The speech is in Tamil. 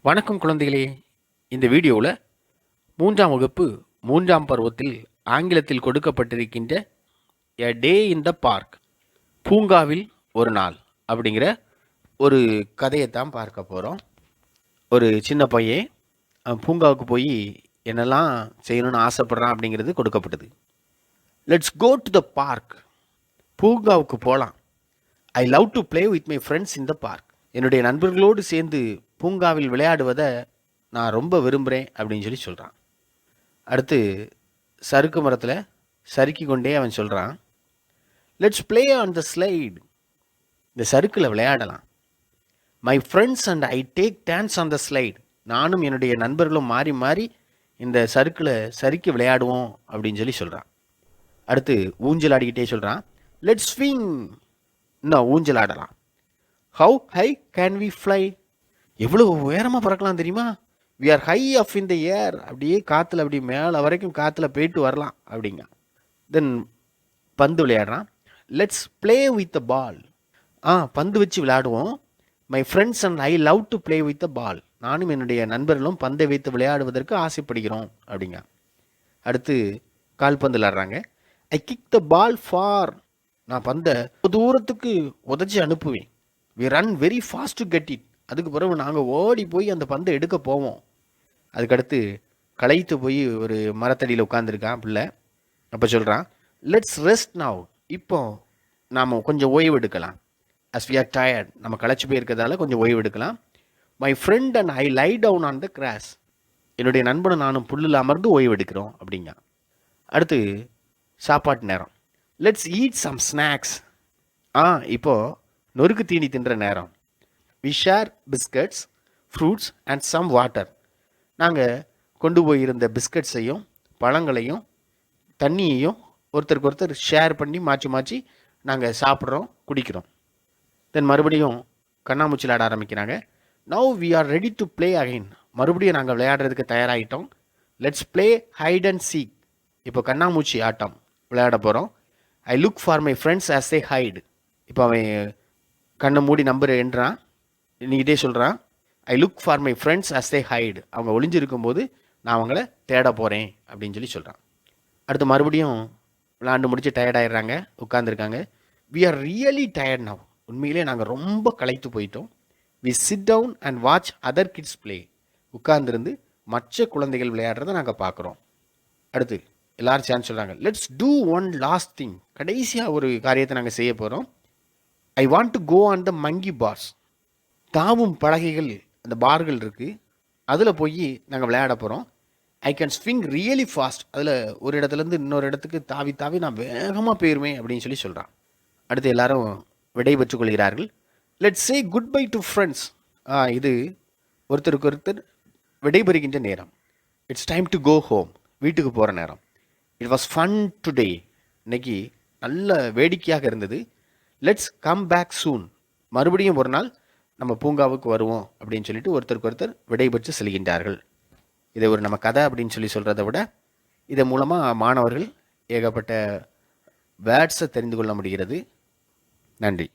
வணக்கம் குழந்தைகளே. இந்த வீடியோவில் 3ஆம் வகுப்பு 3ஆம் பருவத்தில் ஆங்கிலத்தில் கொடுக்கப்பட்டிருக்கின்ற எ டே இன் த பார்க், பூங்காவில் ஒரு நாள் அப்படிங்கிற ஒரு கதையைத்தான் பார்க்க போகிறோம். ஒரு சின்ன பையன் பூங்காவுக்கு போய் என்னெல்லாம் செய்யணும்னு ஆசைப்படுறான் அப்படிங்கிறது கொடுக்கப்பட்டது. Let's go to the park. பூங்காவுக்கு போகலாம். I love to play with my friends in the park. என்னுடைய நண்பர்களோடு சேர்ந்து பூங்காவில் விளையாடுவதை நான் ரொம்ப விரும்புகிறேன் அப்படின்னு சொல்கிறான். அடுத்து சறுக்கு மரத்தில் சறுக்கி கொண்டே அவன் சொல்கிறான், let's play on the slide. இந்த சறுக்கில் விளையாடலாம். My friends and I take dance on the slide. நானும் என்னுடைய நண்பர்களும் மாறி மாறி இந்த சறுக்கில் சறுக்கி விளையாடுவோம் அப்படின்னு சொல்கிறான். அடுத்து ஊஞ்சல் ஆடிக்கிட்டே சொல்கிறான், லெட்ஸ் ஸ்விங். இன்னும் ஊஞ்சல் ஆடலாம். How high can we fly. எவ்வளோ உயரமாக பறக்கலாம் தெரியுமா? We are high up in the air. அப்படியே காற்றுல அப்படி மேலே வரைக்கும் காற்றுல போயிட்டு வரலாம் அப்படிங்க. தென் பந்து விளையாடுறான். Let's play with the ball. பந்து வச்சு விளையாடுவோம். My friends and I love to play with the ball. நானும் என்னுடைய நண்பர்களும் பந்தை வைத்து விளையாடுவதற்கு ஆசைப்படுகிறோம் அப்படிங்க. அடுத்து கால்பந்து விளையாடுறாங்க. I kick the ball far. நான் பந்தை தூரத்துக்கு உதச்சி அனுப்புவேன். We run very fast to get it. அதுக்கு பிறகு நாங்கள் ஓடி போய் அந்த பந்தை எடுக்க போவோம். அதுக்கடுத்து களைத்து போய் ஒரு மரத்தடியில் உட்காந்துருக்கான் பிள்ளை. அப்போ சொல்கிறான், லெட்ஸ் ரெஸ்ட் நவ். இப்போ நாம் கொஞ்சம் ஓய்வு எடுக்கலாம். As we are tired. நம்ம களைச்சி போயிருக்கிறதால கொஞ்சம் ஓய்வு எடுக்கலாம். My friend and I lie down on the grass. என்னுடைய நண்பனும் நானும் புல்லில் அமர்ந்து ஓய்வு எடுக்கிறோம் அப்படிங்க. அடுத்து சாப்பாட்டு நேரம். Let's eat some snacks. இப்போது நொறுக்கு தீனி தின்ற நேரம். We share biscuits, fruits and some water. நாங்கள் கொண்டு போயிருந்த பிஸ்கட்ஸையும் பழங்களையும் தண்ணியையும் ஒருத்தருக்கு ஒருத்தர் ஷேர் பண்ணி மாற்றி மாற்றி நாங்கள் சாப்பிட்றோம், குடிக்கிறோம். தென் மறுபடியும் கண்ணாமூச்சி விளையாட ஆரம்பிக்கிறாங்க. Now we are ready to play again. மறுபடியும் நாங்கள் விளையாடுறதுக்கு தயாராகிட்டோம். Let's play hide and seek. இப்போ கண்ணாமூச்சி ஆட்டம் விளையாட போகிறோம். I look for my friends as a hide. இப்போ அவன் கண்ணை மூடி நம்பர் என்றான். இன்னைக்கிட்டே சொல்கிறான், I look for my friends as they hide. அவங்க ஒளிஞ்சிருக்கும்போது நான் அவங்கள தேட போகிறேன் அப்படின்னு சொல்கிறான். அடுத்து மறுபடியும் விளாண்டு முடிச்சு டயர்டாயிடுறாங்க, உட்காந்துருக்காங்க. We are really tired now. உண்மையிலே நாங்கள் ரொம்ப களைத்து போயிட்டோம். We sit down and watch other kids play. உட்கார்ந்துருந்து மற்ற குழந்தைகள் விளையாடுறதை நாங்கள் பார்க்குறோம். அடுத்து எல்லாரும் சேர்ந்து சொல்கிறாங்க, let's do one last thing. கடைசியாக ஒரு காரியத்தை நாங்கள் செய்ய போகிறோம். I want to go on the monkey bars. தாவும் பலகைகள், அந்த பார்கள் இருக்குது, அதில் போய் நாங்கள் விளையாட போகிறோம். I can swing really fast. அதில் ஒரு இடத்துலேருந்து இன்னொரு இடத்துக்கு தாவி தாவி நான் வேகமாக போயிடுவேன் அப்படின்னு சொல்கிறான். அடுத்து எல்லாரும் விடைபெற்றுக் கொள்கிறார்கள். Let's say good bye to friends. இது ஒருத்தருக்கு ஒருத்தர் விடைபெறுகின்ற நேரம். It's time to go home. வீட்டுக்கு போகிற நேரம். It was fun today. இன்னைக்கு நல்ல வேடிக்கையாக இருந்தது. Let's come back soon. மறுபடியும் ஒரு நாள் நம்ம பூங்காவுக்கு வருவோம் அப்படின்னு சொல்லிட்டு ஒருத்தருக்கு ஒருத்தர் விடைபெற்று செல்கின்றார்கள். இதை ஒரு நம்ம கதை அப்படின்னு சொல்கிறத விட இதன் மூலமாக மாணவர்கள் ஏகப்பட்ட வேர்ட்ஸை தெரிந்து கொள்ள முடிகிறது. நன்றி.